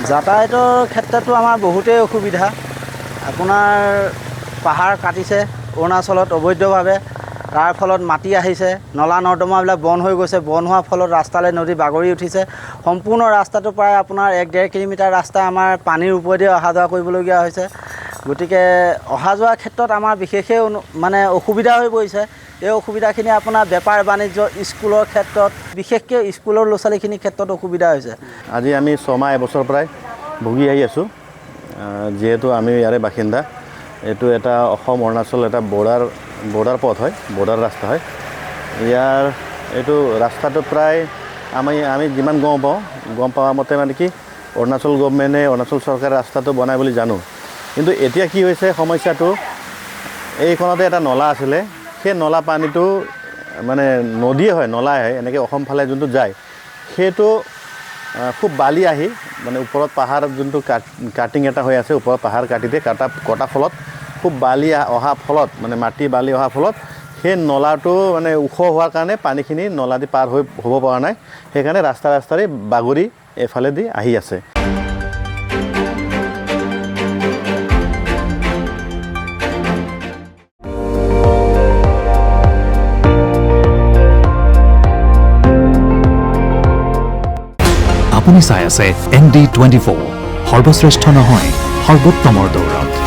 যাতায়াতৰ ক্ষেত্ৰতো আমাৰ বহুতেই অসুবিধা। আপোনাৰ পাহাৰ কাটিছে অৰুণাচলত অবৈধভাৱে, তাৰ ফলত মাটি আহিছে, নলা নৰ্দমাবিলাক বন্ধ হৈ গৈছে। বন্ধ হোৱাৰ ফলত ৰাস্তালৈ নদী বাগৰি উঠিছে। সম্পূৰ্ণ ৰাস্তাটো প্ৰায় আপোনাৰ 1-1.5 কিলোমিটাৰ ৰাস্তা আমাৰ পানীৰ ওপৰেদি অহা যোৱা কৰিবলগীয়া হৈছে। গতিকে অহা যোৱাৰ ক্ষেত্ৰত আমাৰ বিশেষেই মানে অসুবিধা হৈ পৰিছে। এই অসুবিধাখিনি আপোনাৰ বেপাৰ বাণিজ্য, স্কুলৰ ক্ষেত্ৰত, বিশেষকৈ স্কুলৰ ল'ৰা ছোৱালীখিনিৰ ক্ষেত্ৰত অসুবিধা হৈছে। আজি আমি 6 মাহ এবছৰ পৰাই ভুগি আহি আছোঁ। যিহেতু আমি ইয়াৰে বাসিন্দা, এইটো এটা অসম অৰুণাচল এটা বৰ্ডাৰ পথ হয়, বৰ্ডাৰ ৰাস্তা হয়। ইয়াৰ এইটো ৰাস্তাটো প্ৰায় আমি যিমান গম পোৱা মতে মানে কি অৰুণাচল গভৰ্ণমেণ্টে, অৰুণাচল চৰকাৰে ৰাস্তাটো বনাই বুলি জানো। কিন্তু এতিয়া কি হৈছে সমস্যাটো, এইখনতে এটা নলা আছিলে, সেই নলা পানীটো মানে নদীয়ে হয়, নলাই হয়, এনেকৈ অসম ফালে যোনটো যায় সেইটো খুব বালি আহি মানে ওপৰত পাহাৰ যোনটো কাটিং এটা হৈ আছে, ওপৰত পাহাৰ কটা ফলত খুব বালি অহা ফলত মানে মাটি বালি অহাৰ ফলত সেই নলাটো মানে ওখ হোৱাৰ কাৰণে পানীখিনি নলা দি পাৰ হ'ব পৰা নাই। সেইকাৰণে ৰাস্তাৰে বাগৰি এইফালেদি আহি আছে। আপুনি চাই আছে ND24, সৰ্বশ্ৰেষ্ঠ নহয় সৰ্বোত্তমৰ দৌৰত।